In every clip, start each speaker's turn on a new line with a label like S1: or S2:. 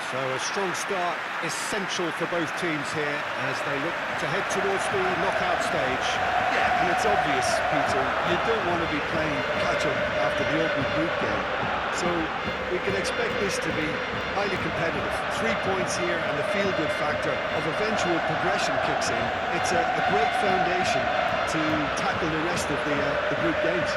S1: So a strong start, essential for both teams here as they look to head towards the knockout stage.
S2: Yeah, and it's obvious, Peter, you don't want to be playing catch-up after the opening group game. So we can expect this to be highly competitive. 3 points here and the feel-good factor of eventual progression kicks in. It's a great foundation to tackle the rest of the group games.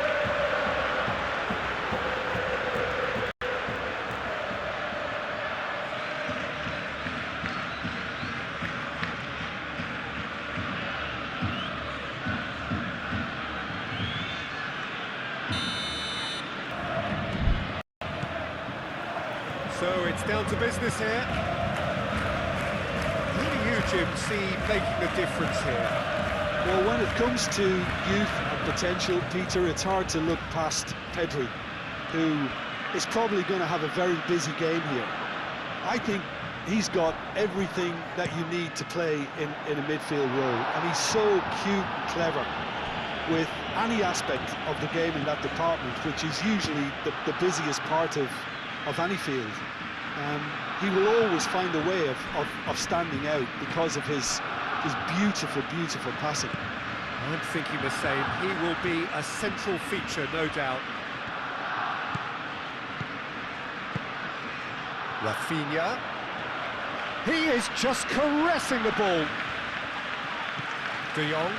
S1: So it's down to business here. Who do you, Jim, see making the difference here?
S3: Well, when it comes to youth and potential, Peter, it's hard to look past Pedri, who is probably going to have a very busy game here. I think he's got everything that you need to play in a midfield role, and he's so cute and clever with any aspect of the game in that department, which is usually the busiest part of any field. He will always find a way of standing out because of his beautiful, beautiful passing.
S1: I'm thinking the same. He will be a central feature, no doubt. Rafinha. He is just caressing the ball. De Jong.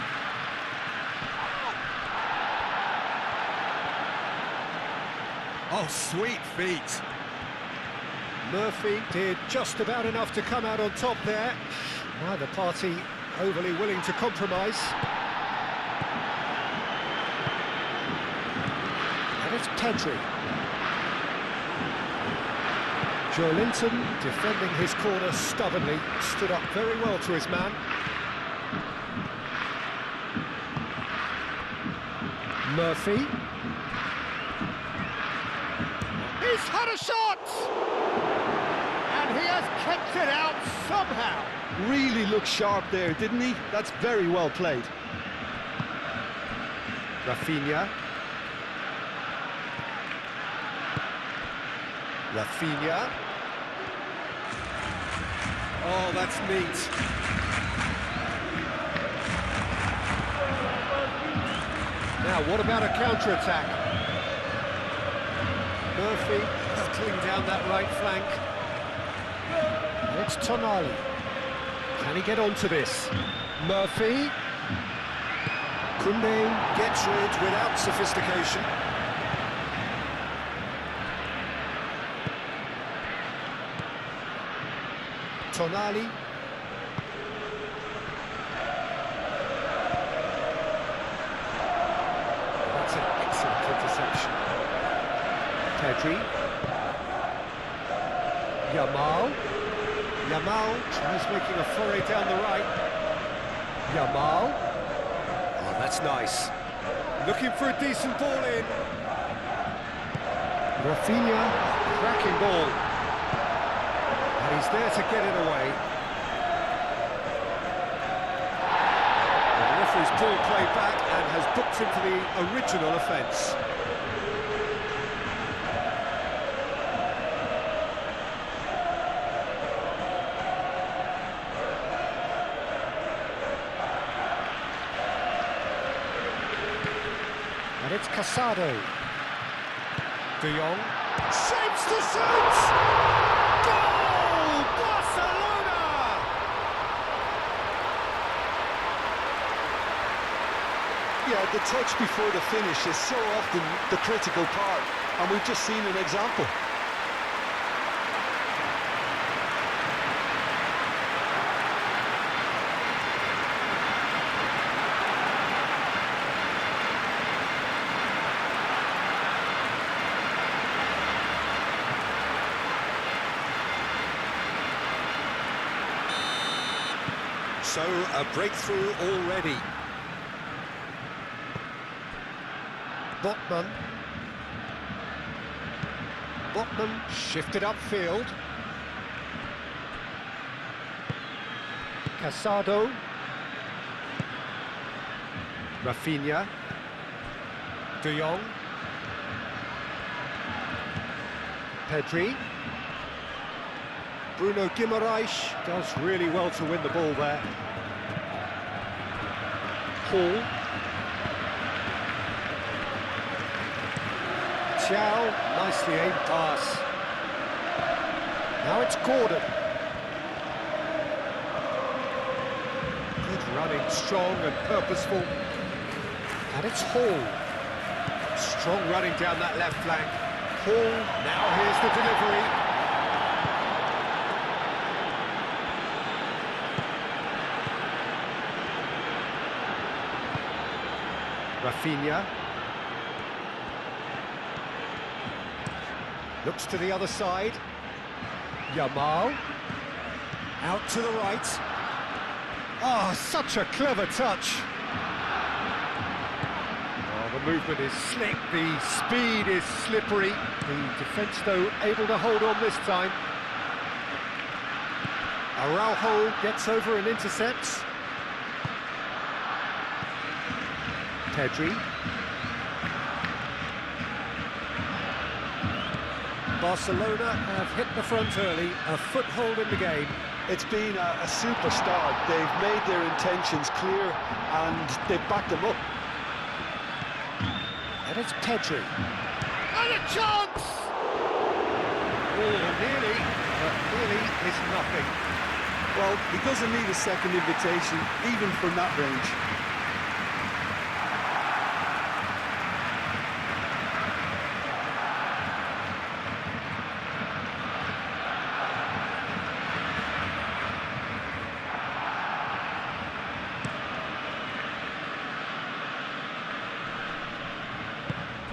S1: Oh, sweet feet. Murphy did just about enough to come out on top there. Neither party overly willing to compromise. And it's Pedri. Joe Linton defending his corner stubbornly, stood up very well to his man. Murphy. He's had a shot! And he has kept it out somehow.
S3: Really looked sharp there, didn't he? That's very well played.
S1: Rafinha. Rafinha. Oh, that's neat. Now, what about a counter-attack? Murphy hurtling down that right flank. It's Tonali. Can he get onto this? Murphy. Koundé gets it without sophistication. Tonali. That's an excellent interception. Pedri. Yamal. Yamal tries making a foray down the right. Yamal. Oh, that's nice. Looking for a decent ball in. Rafinha. Cracking ball. And he's there to get it away. The referee's ball played back and has booked him for the original offence. And it's Casado. De Jong. Shapes to shoot! Goal! Barcelona!
S3: Yeah, the touch before the finish is so often the critical part, and we've just seen an example.
S1: So, a breakthrough already. Botman. Botman shifted upfield. Casado. Rafinha. De Jong. Pedri. Bruno Guimaraes does really well to win the ball there. Hall. Chow, nicely aimed pass. Now it's Gordon. Good running, strong and purposeful. And it's Hall. Strong running down that left flank. Hall, now here's the delivery. Rafinha. Looks to the other side. Yamal. Out to the right. Oh, such a clever touch. Oh, the movement is slick, the speed is slippery. The defence, though, able to hold on this time. Araujo gets over and intercepts. Pedri. Barcelona have hit the front early, a foothold in the game.
S3: It's been a super start. They've made their intentions clear and they've backed them up.
S1: And it's Pedri. And a chance! Oh, nearly, but nearly is nothing.
S2: Well, he doesn't need a second invitation, even from that range.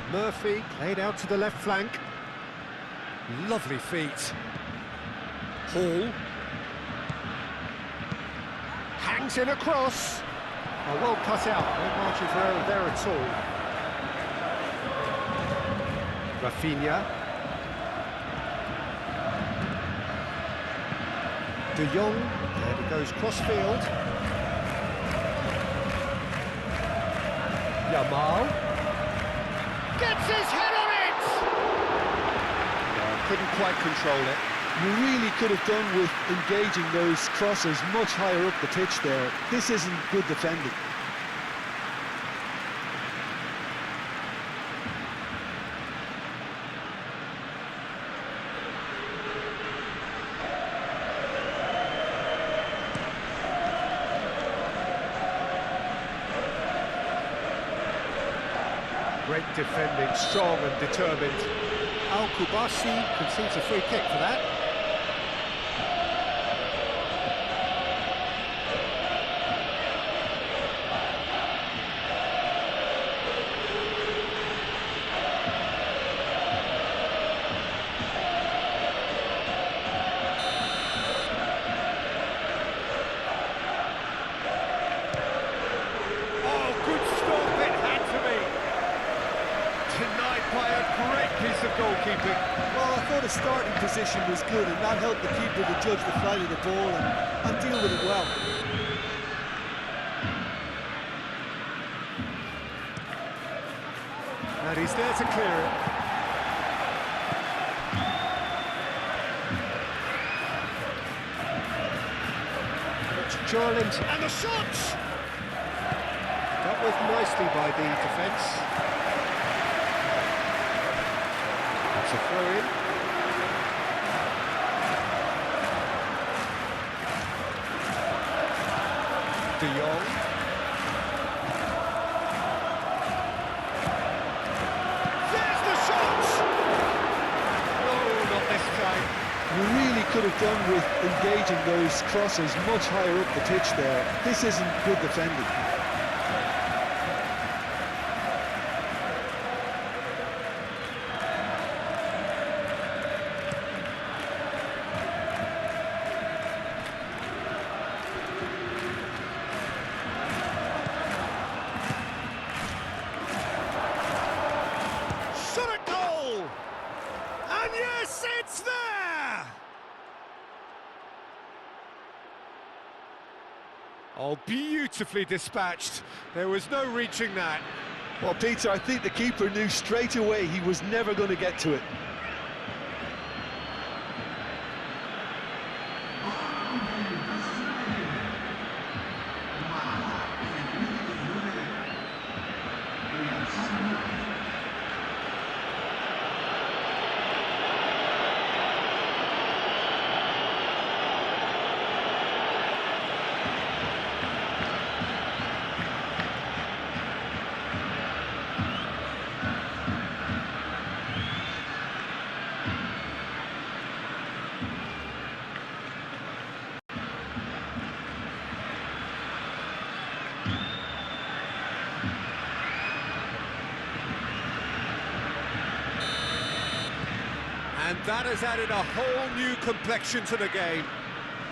S1: Murphy played out to the left flank. Lovely feet. Hall. Hangs in a cross. Oh, well cut out. No margin for error there at all. Rafinha. De Jong. There he goes cross-field. Yamal. Gets his head on it! Couldn't quite control it.
S3: You really could have done with engaging those crosses much higher up the pitch there. This isn't good defending.
S1: Great defending, strong and determined. Al-Kubasi concedes a free kick for that. Oh, good stop, it had to be. Denied by a great piece of goalkeeping.
S2: Well, I thought his starting position was good, and that helped the keeper to judge the flight of the ball and deal with it well.
S1: And he's there to clear it. It's Jorland, and the shot! Dealt with nicely by the defence. It's a throw-in. De Jong. There's the shot! Oh, not this time.
S3: You really could have done with engaging those crosses much higher up the pitch there. This isn't good defending.
S1: Shot at goal! And yes, it's there! Oh, beautifully dispatched. There was no reaching that.
S3: Well, Peter, I think the keeper knew straight away he was never going to get to it.
S1: And that has added a whole new complexion to the game.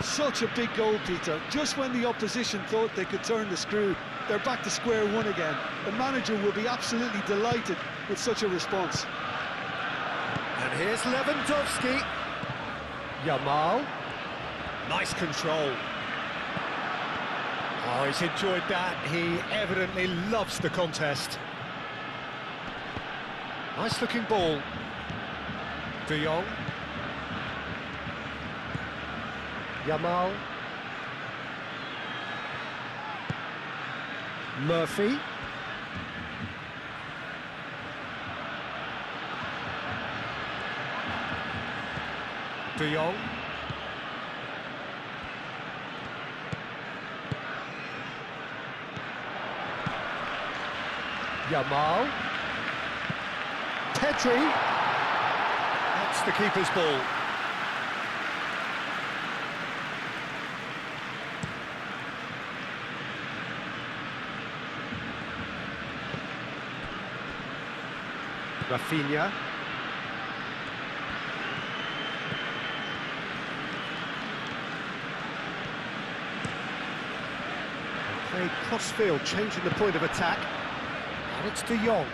S3: Such a big goal, Peter. Just when the opposition thought they could turn the screw, they're back to square one again. The manager will be absolutely delighted with such a response.
S1: And here's Lewandowski. Yamal. Nice control. Oh, he's enjoyed that. He evidently loves the contest. Nice looking ball. De Jong. Yamal. Murphy. De Jong. Yamal. Pedri. That's the keeper's ball. Rafinha. Played cross-field, changing the point of attack. And it's De Jong.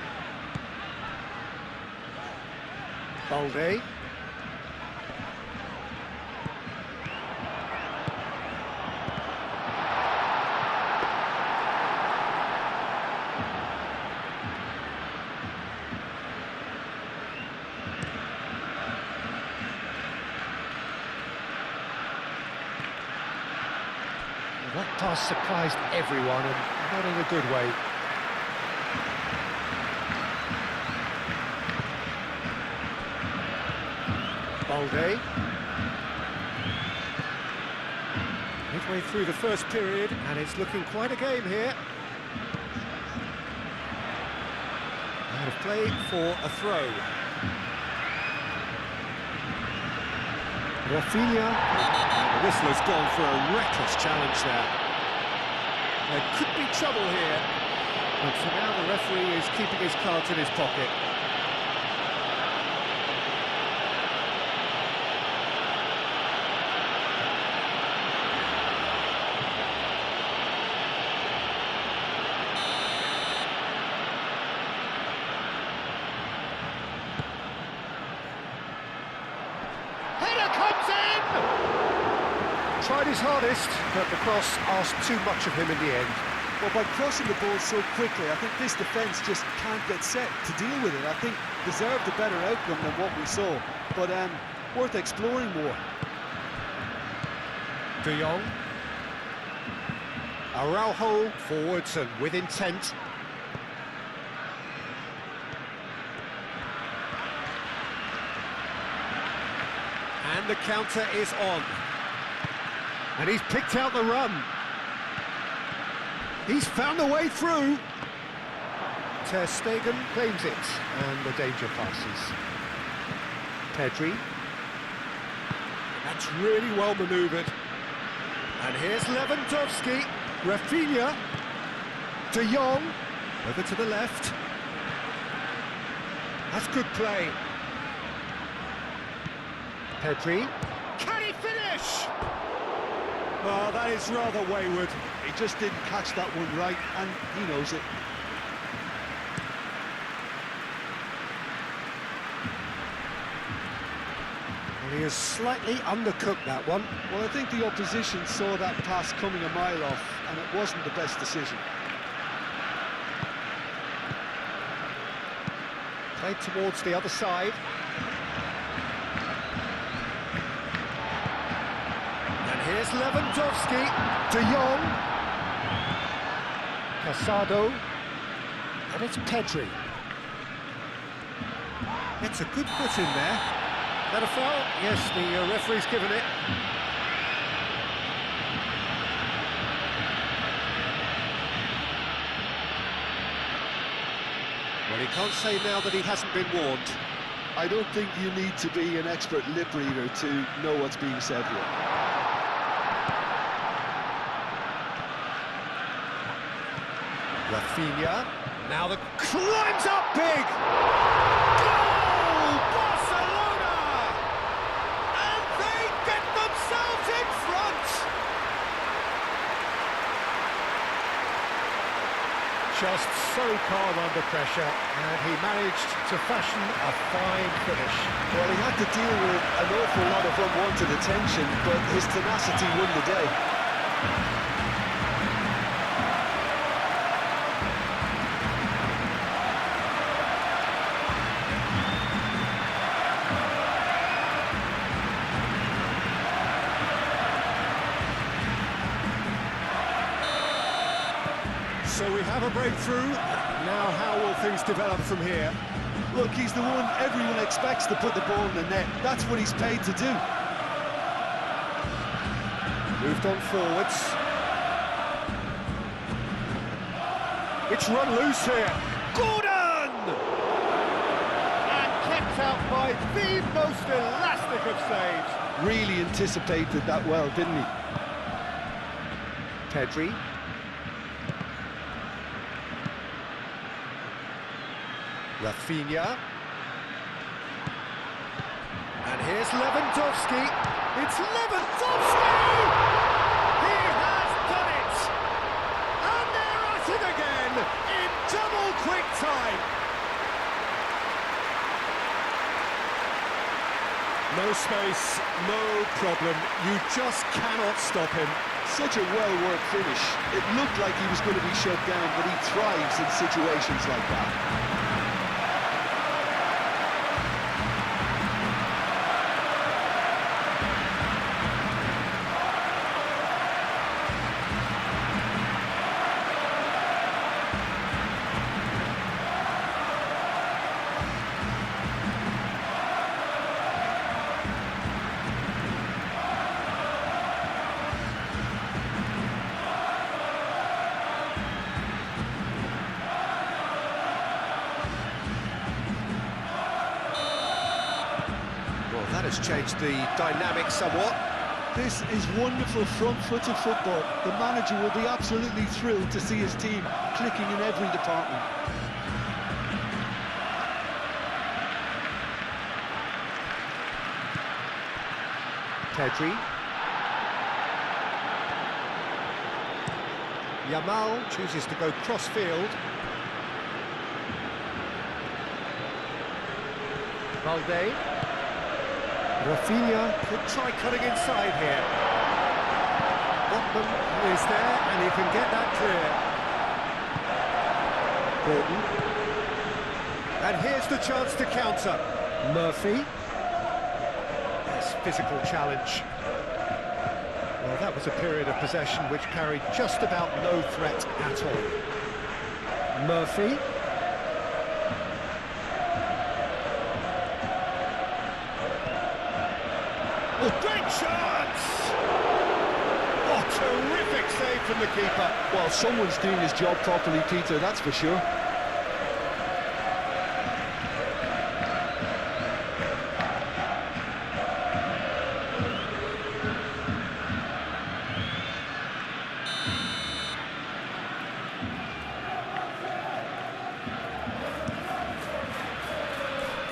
S1: Balde. That pass surprised everyone, and not in a good way. Balde. Midway through the first period, and it's looking quite a game here. Out of play for a throw. Rafinha. The whistler's gone for a reckless challenge there. There could be trouble here, but for now the referee is keeping his cards in his pocket. Header comes in! Tried his hardest, but the cross asked too much of him in the end.
S3: Well, by crossing the ball so quickly, I think this defence just can't get set to deal with it. I think deserved a better outcome than what we saw, but worth exploring more.
S1: De Jong. Araujo forwards and with intent. And the counter is on. And he's picked out the run. He's found a way through. Ter Stegen claims it, and the danger passes. Pedri. That's really well manoeuvred. And here's Lewandowski. Rafinha. De Jong. Over to the left. That's good play. Pedri. Can he finish? Oh, that is rather wayward.
S3: He just didn't catch that one right, and he knows it.
S1: Well, he has slightly undercooked that one.
S3: Well, I think the opposition saw that pass coming a mile off, and it wasn't the best decision.
S1: Played towards the other side. Here's Lewandowski, De Jong, Casado, and it's Pedri. It's a good put in there. Is that a foul? Yes, the referee's given it. Well, he can't say now that he hasn't been warned.
S3: I don't think you need to be an expert lip reader to know what's being said here.
S1: Rafinha, now climbs up big! Goal! Barcelona! Just so calm under pressure, and he managed to fashion a fine finish.
S3: Well, he had to deal with an awful lot of unwanted attention, but his tenacity won the day.
S1: So we have a breakthrough. Now how will things develop from here?
S3: Look, he's the one everyone expects to put the ball in the net. That's what he's paid to do.
S1: Moved on forwards. It's run loose here. Gordon! And kept out by the most elastic of saves.
S3: Really anticipated that well, didn't he?
S1: Pedri. Rafinha. And here's Lewandowski. It's Lewandowski! He has done it! And they're at it again in double quick time. No space, no problem. You just cannot stop him.
S3: Such a well-worked finish. It looked like he was going to be shut down, but he thrives in situations like that.
S1: That has changed the dynamic somewhat.
S3: This is wonderful front-footed football. The manager will be absolutely thrilled to see his team clicking in every department.
S1: Pedri. Yamal chooses to go cross-field. Valde. Rafinha could try cutting inside here. Botman is there, and he can get that clear. Gordon. And here's the chance to counter. Murphy. Nice physical challenge. Well, that was a period of possession which carried just about no threat at all. Murphy. Oh, great chance! Oh, terrific save from the keeper.
S3: Well, someone's doing his job properly, Peter, that's for sure.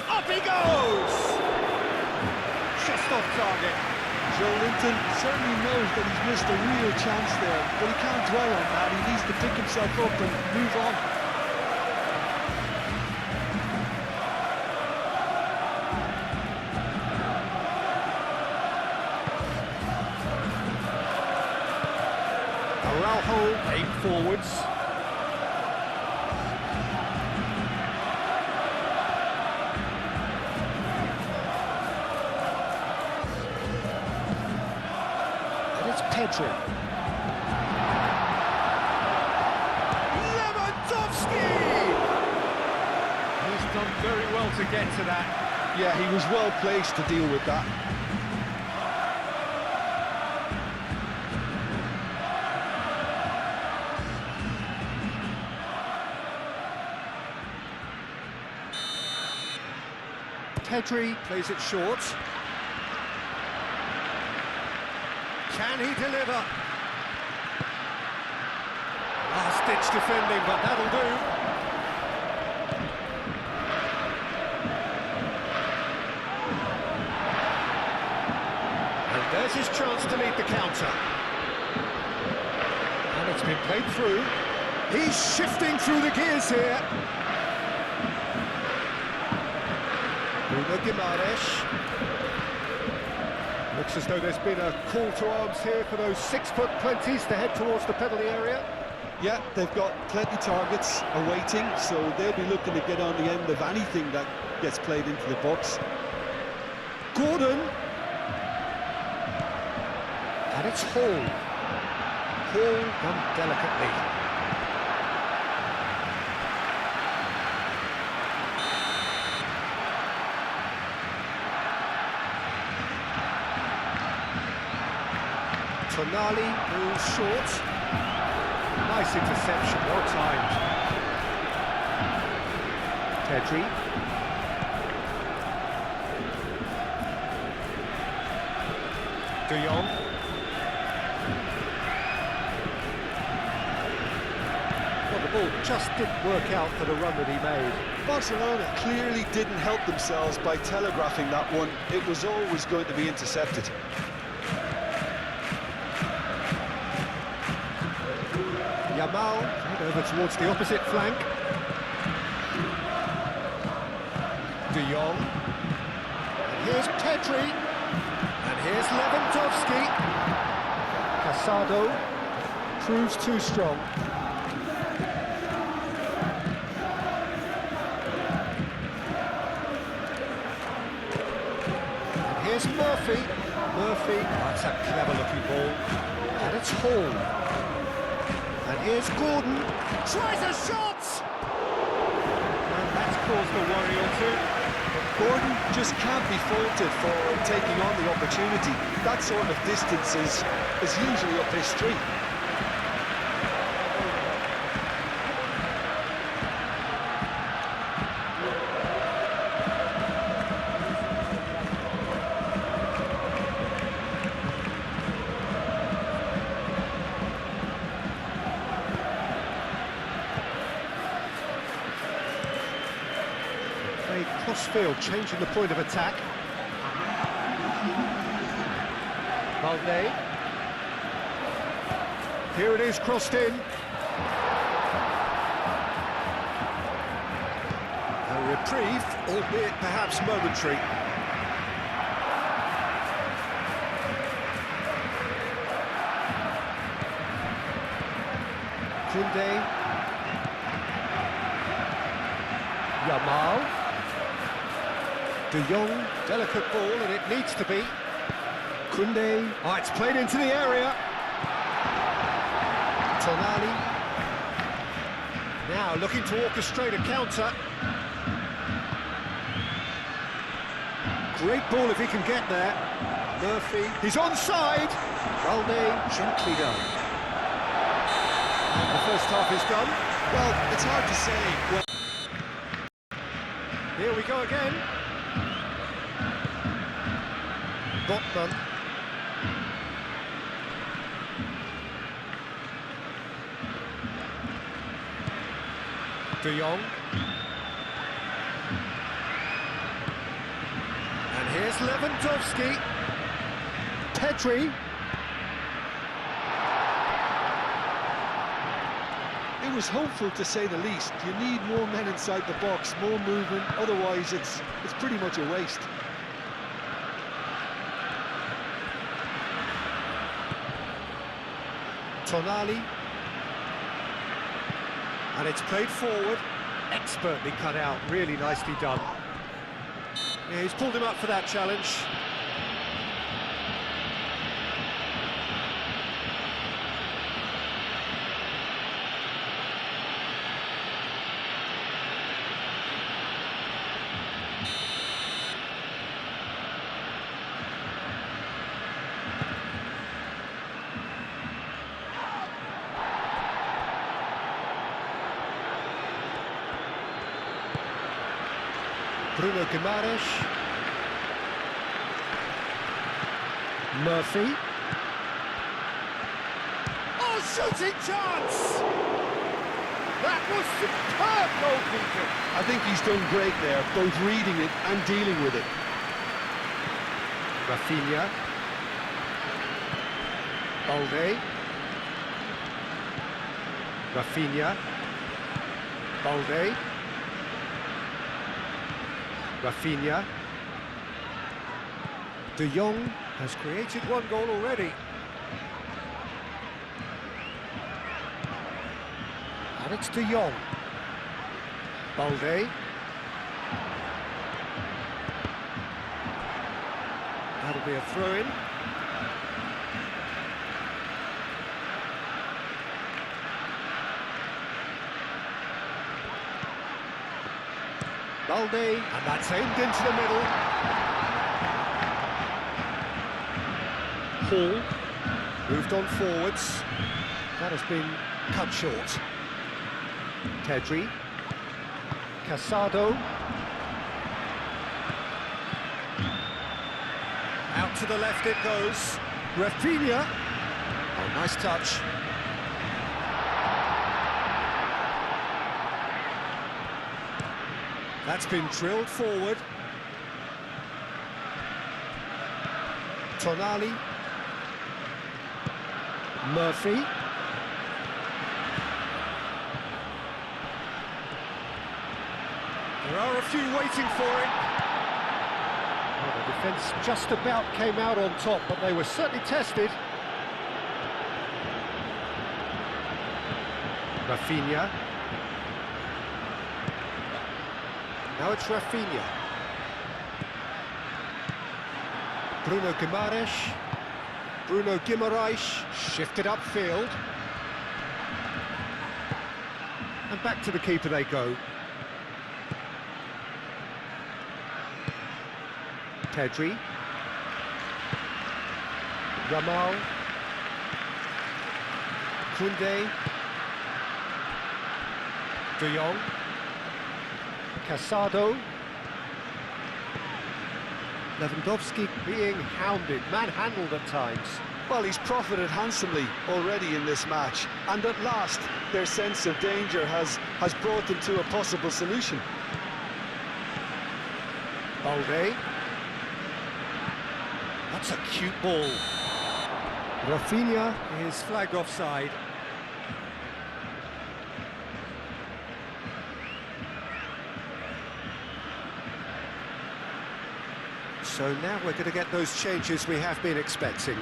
S1: Up he goes! Just off target.
S3: Joe Linton certainly knows that he's missed a real chance there, but he can't dwell on that. He needs to pick himself up and move on.
S1: Araujo aimed forwards. Pedri. Lewandowski! He's done very well to get to that.
S3: Yeah, he was well placed to deal with that.
S1: Pedri plays it short. Can he deliver? Last-ditch defending, but that'll do. And there's his chance to lead the counter. And it's been played through. He's shifting through the gears here. Bruno Guimaraes. Looks as though there's been a call to arms here for those 6-foot plenties to head towards the penalty area.
S3: Yeah, they've got plenty targets awaiting, so they'll be looking to get on the end of anything that gets played into the box.
S1: Gordon. And it's Hall. Hall done delicately. Tonali moves short. Nice interception, well timed. Pedri. De Jong. Well, the ball just didn't work out for the run that he made.
S3: Barcelona clearly didn't help themselves by telegraphing that one. It was always going to be intercepted.
S1: Yamal, head over towards the opposite flank. De Jong. And here's Pedri. And here's Lewandowski. Casado proves too strong. And here's Murphy. Murphy, that's a clever-looking ball. And it's Hall. And here's Gordon, tries a shot! And that's caused a worry or two.
S3: Gordon just can't be faulted for taking on the opportunity. That sort of distance is usually up his street.
S1: Crossfield changing the point of attack. Balde. Here it is, crossed in. A reprieve, albeit perhaps momentary. Koundé. Yamal. De Jong, delicate ball, and it needs to be. Koundé, oh, it's played into the area. Tonali. Now looking to orchestrate a counter. Great ball if he can get there. Murphy, he's onside. Balde, gently done. And the first half is done.
S3: Well, it's hard to say.
S1: Here we go again. Botman. De Jong. And here's Lewandowski. Pedri.
S3: It was hopeful, to say the least. You need more men inside the box, more movement, otherwise it's pretty much a waste.
S1: Tonali. And it's played forward. Expertly cut out, really nicely done. Yeah, he's pulled him up for that challenge. Bruno Guimaraes. Murphy. Oh, shooting chance! That was superb goalkeeping.
S3: I think he's done great there, both reading it and dealing with it.
S1: Rafinha. Balde. Rafinha. Balde. Rafinha. De Jong has created one goal already. And it's De Jong. Balde. That'll be a throw-in. Balde, and that's aimed into the middle. Hall moved on forwards. That has been cut short. Pedri. Casado. Out to the left it goes. Rafinha. Oh, nice touch. That's been drilled forward. Tonali. Murphy. There are a few waiting for it. Well, the defence just about came out on top, but they were certainly tested. Rafinha. Now it's Rafinha. Bruno Guimaraes. Bruno Guimaraes shifted upfield. And back to the keeper they go. Pedri. Yamal. Koundé. De Jong. Casado. Lewandowski being hounded, manhandled at times.
S3: Well, he's profited handsomely already in this match, and at last their sense of danger has brought them to a possible solution.
S1: Balde. That's a cute ball. Rafinha is flagged offside. So now we're going to get those changes we have been expecting.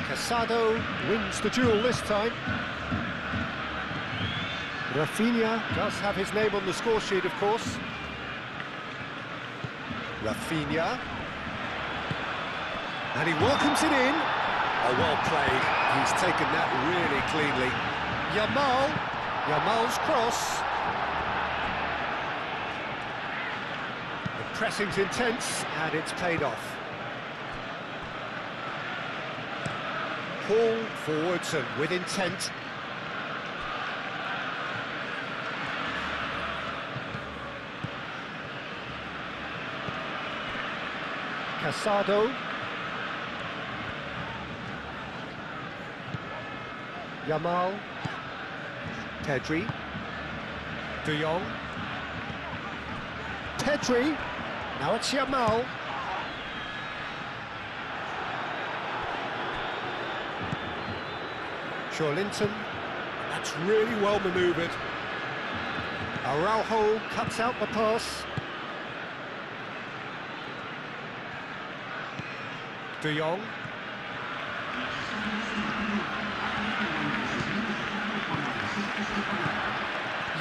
S1: Casado wins the duel this time. Rafinha does have his name on the score sheet, of course. Rafinha. And he welcomes it in. Oh, well played. He's taken that really cleanly. Yamal. Yamal's cross. The pressing's intense, and it's paid off. Hall forwards and with intent. Casado. Yamal. Pedri. De Jong. Pedri. Now it's Yamal. Linton. That's really well manoeuvred. Araujo cuts out the pass. De Jong.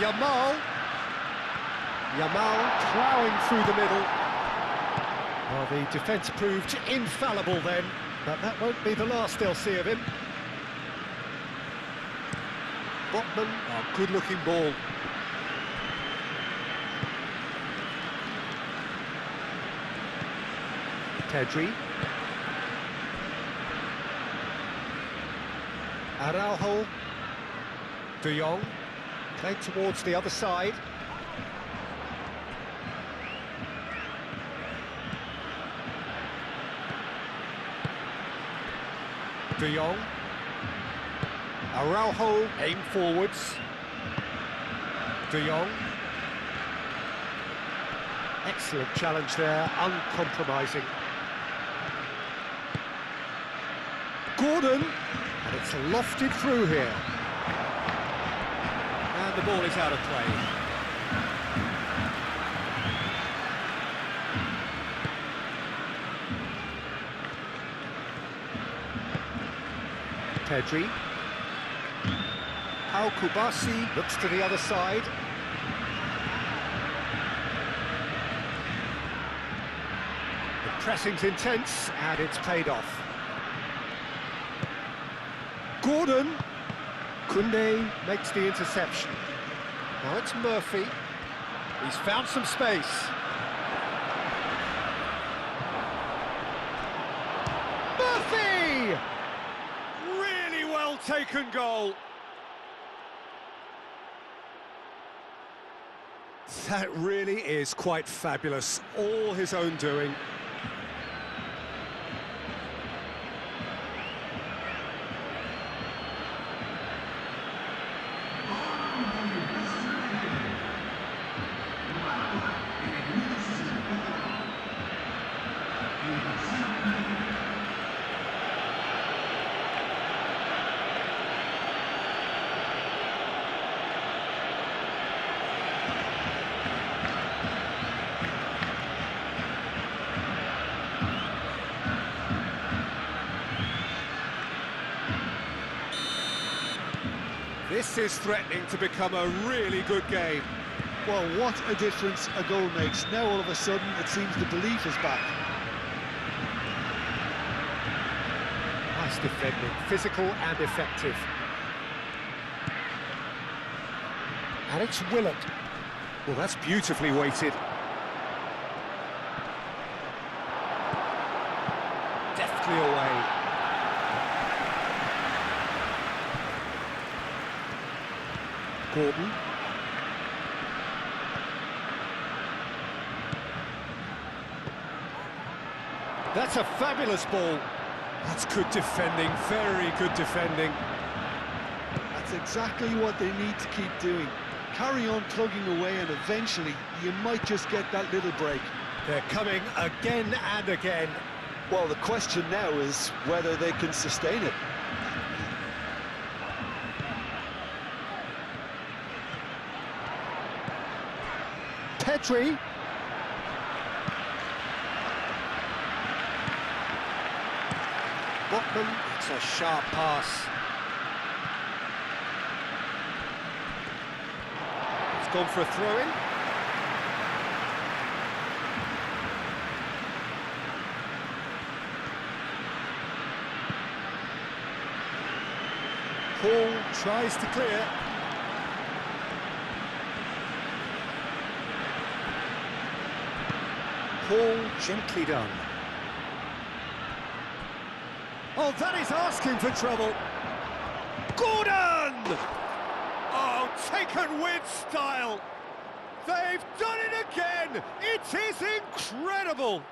S1: Yamal. Yamal ploughing through the middle. Well, the defence proved infallible then, but that won't be the last they'll see of him. Botman, a good-looking ball. Pedri. Araujo. De Jong. Played towards the other side. De Jong. Araujo aim forwards. De Jong. Excellent challenge there, uncompromising. Gordon, and it's lofted through here. And the ball is out of play. Pedri. Al Kubasi looks to the other side. The pressing's intense, and it's paid off. Gordon. Koundé makes the interception. Now it's Murphy. He's found some space. Murphy! Really well taken goal. That really is quite fabulous. All his own doing. This is threatening to become a really good game.
S3: Well, what a difference a goal makes. Now all of a sudden it seems the belief is back.
S1: Nice defending, physical and effective. And it's Willett. Well, that's beautifully weighted. Deftly away. Gordon. That's a fabulous ball. That's good defending, very good defending.
S3: That's exactly what they need to keep doing. Carry on plugging away and eventually you might just get that little break.
S1: They're coming again and again.
S3: Well, the question now is whether they can sustain it.
S1: Pedri. Botman, it's a sharp pass. It's gone for a throw-in. Paul tries to clear. Paul gently done. Oh, that is asking for trouble. Gordon! Oh, taken with style. They've done it again. It is incredible.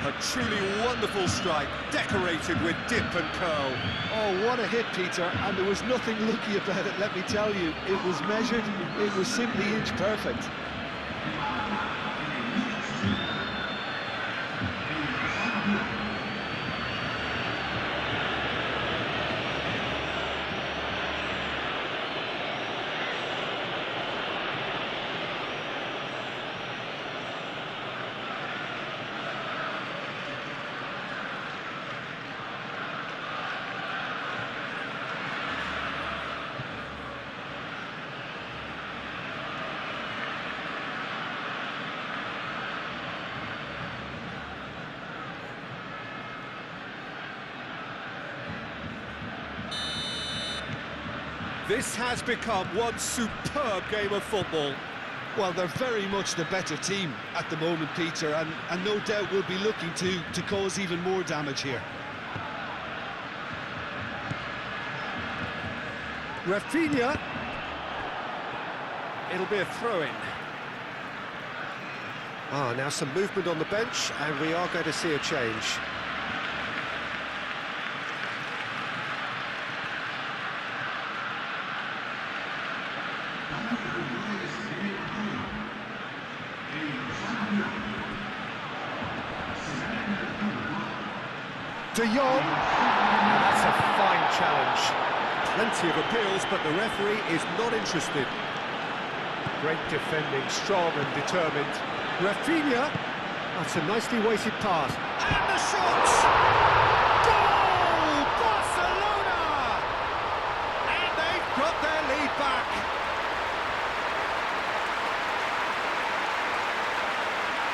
S1: A truly wonderful strike, decorated with dip and curl.
S3: Oh, what a hit, Peter, and there was nothing lucky about it, let me tell you. It was measured, it was simply inch perfect.
S1: This has become one superb game of football.
S3: Well, they're very much the better team at the moment, Peter, and no doubt will be looking to cause even more damage here.
S1: Rafinha. It'll be a throw-in. Now some movement on the bench, and we are going to see a change. De Jong. And that's a fine challenge.
S2: Plenty of appeals, but the referee is not interested.
S1: Great defending, strong and determined. Rafinha. That's a nicely weighted pass.
S2: And the shot! Goal! Barcelona! And they've got their lead back.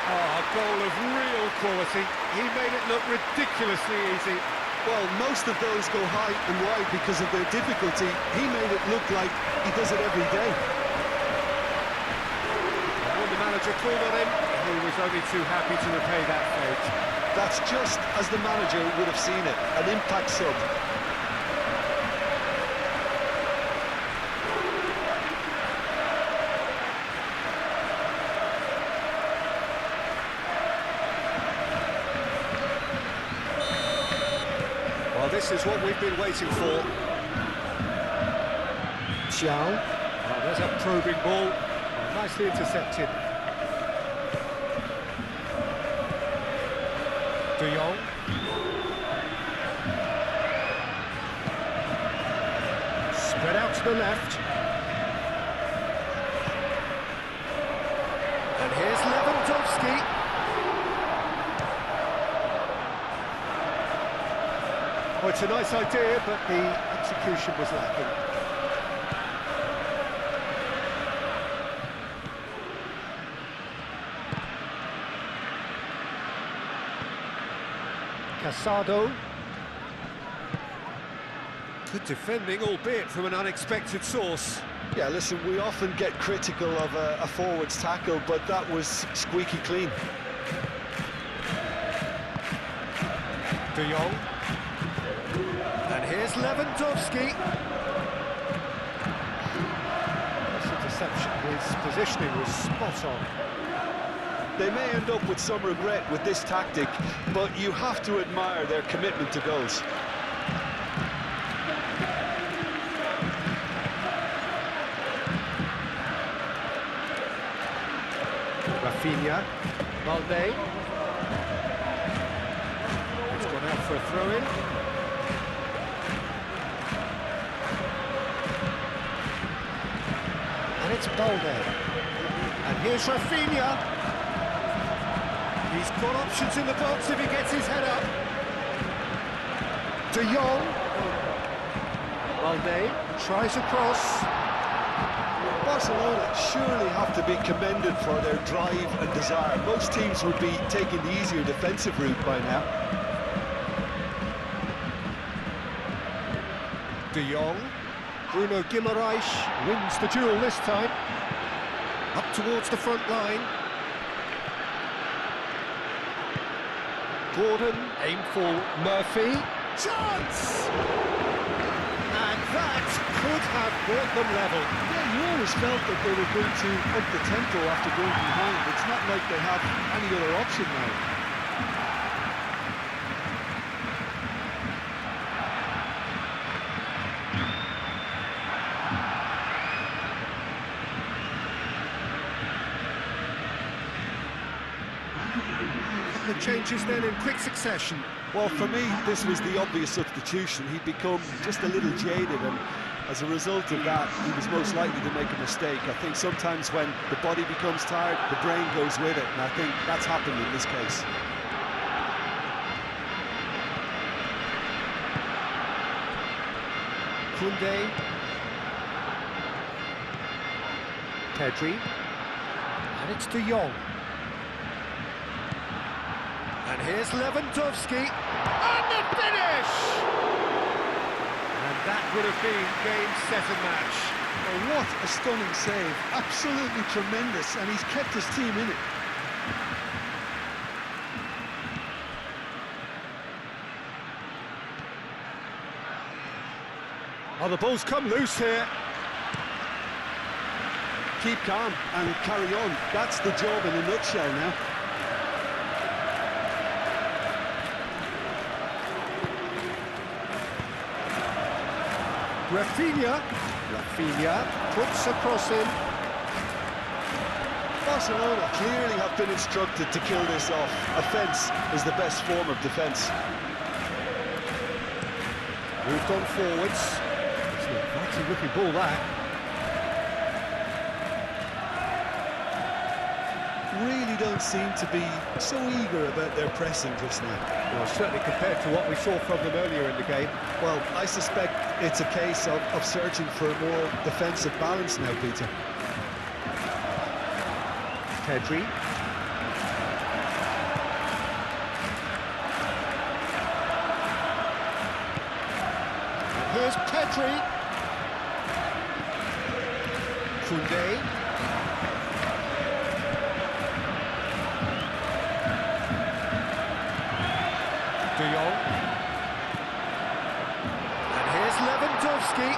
S1: Oh, a goal of real quality. He made it look ridiculously easy.
S3: Well, most of those go high and wide because of their difficulty. He made it look like he does it every day.
S1: And when the manager called on him, he was only too happy to repay that fate.
S3: That's just as the manager would have seen it, an impact sub.
S2: Well, this is what we've been waiting for.
S1: Xiao. Oh, there's a probing ball. Oh, nicely intercepted. De Jong. Spread out to the left.
S2: And here's Lewandowski.
S1: Oh, it's a nice idea, but the execution was lacking. Casado.
S2: Good defending, albeit from an unexpected source.
S3: Yeah, listen, we often get critical of a forward's tackle, but that was squeaky clean.
S1: De Jong.
S2: And here's Lewandowski.
S1: This interception, his positioning was spot on.
S3: They may end up with some regret with this tactic, but you have to admire their commitment to goals.
S1: Rafinha. Balde. It's gone out for a throw-in. And it's Balde. And here's Rafinha. He's got options in the box if he gets his head up. De Jong. Balde tries a cross.
S3: Barcelona surely have to be commended for their drive and desire. Most teams would be taking the easier defensive route by now.
S1: De Jong. Bruno Guimaraes wins the duel this time. Up towards the front line. Gordon, aim for Murphy. Chance! And that could have brought them level.
S3: Yeah, you always felt that they were going to up the tempo after going behind. It's not like they have any other option now.
S1: The changes then in quick succession.
S3: Well, for me, this was the obvious substitution. He'd become just a little jaded, and as a result of that, he was most likely to make a mistake. I think sometimes when the body becomes tired, the brain goes with it, and I think that's happened in this case.
S1: Koundé. Pedri. And it's De Jong.
S2: And here's Lewandowski. And the finish!
S1: And that would have been game, set and match.
S3: Oh, what a stunning save. Absolutely tremendous, and he's kept his team in it.
S1: Oh, the ball's come loose here.
S3: Keep calm and carry on. That's the job in a nutshell now.
S1: Rafinha puts a cross in.
S3: Barcelona clearly have been instructed to kill this off. Offence is the best form of defence.
S1: Moved on forwards. It's an inviting looking ball, that.
S3: Really don't seem to be so eager about their pressing just now.
S1: Well, certainly compared to what we saw from them earlier in the game.
S3: Well, I suspect it's a case of searching for a more defensive balance now, Peter.
S1: Pedri. And here's Pedri. Koundé. De Jong. And here's Lewandowski.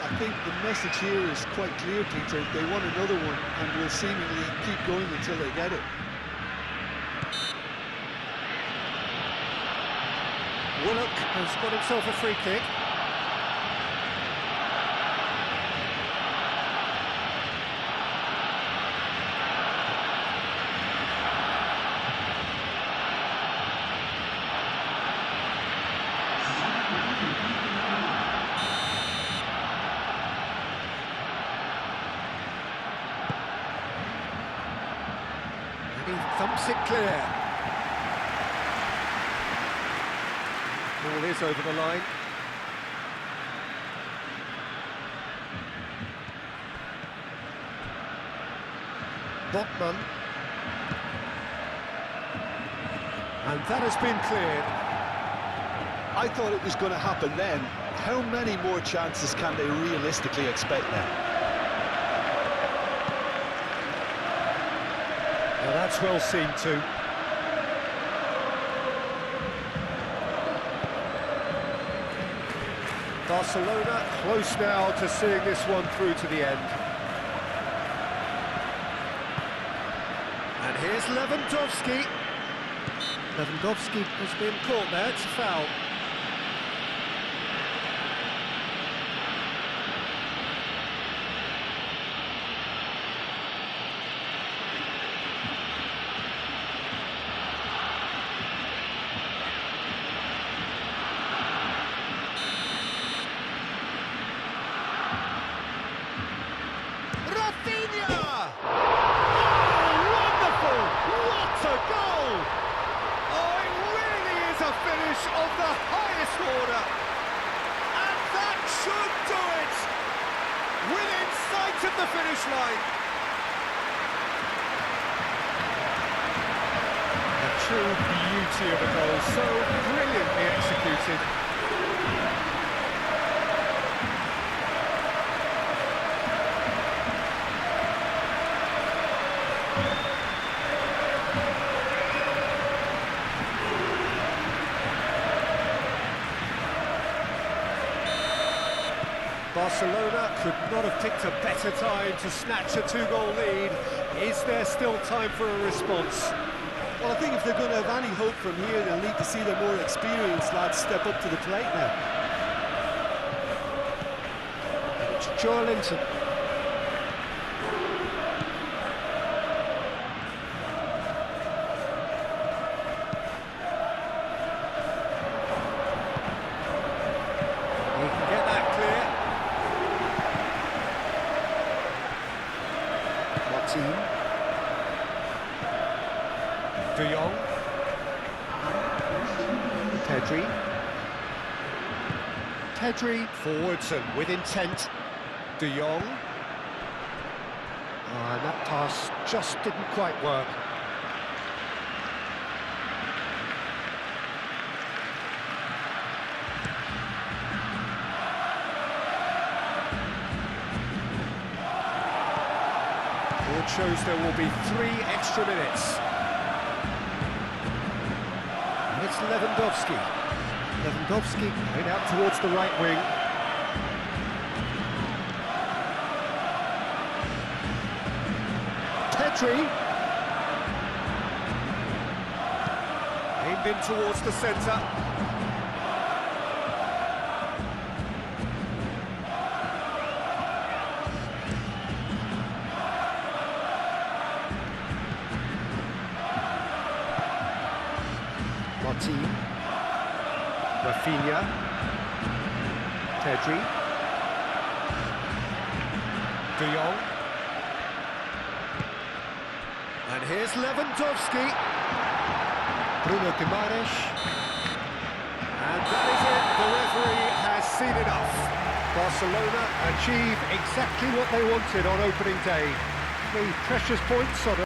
S3: I think the message here is quite clear, Peter. They want another one and will seemingly keep going until they get it.
S1: Willock has got himself a free kick. He thumps it clear. Ball is over the line. Botman. And that has been cleared.
S3: I thought it was going to happen then. How many more chances can they realistically expect now?
S1: Well, that's well seen too. Barcelona close now to seeing this one through to the end. And here's Lewandowski. Lewandowski has been caught there, it's a foul. Of the highest order, and that should do it, within sight of the finish line. A true beauty of a goal, so brilliantly executed. Barcelona could not have picked a better time to snatch a two-goal lead. Is there still time for a response?
S3: Well, I think if they're going to have any hope from here, they'll need to see the more experienced lads step up to the plate now.
S1: It's Joe Linton. He can get that clear. De Jong. Pedri. Pedri forwards and with intent. De Jong. And that pass just didn't quite work. It shows there will be 3 extra minutes. And it's Lewandowski. Lewandowski going out towards the right wing. Pedri. Aimed in towards the centre. Rafinha. Pedri. De Jong. And here's Lewandowski. Bruno Guimaraes. And that is it. The referee has seen enough. Barcelona achieve exactly what they wanted on opening day. 3 precious points on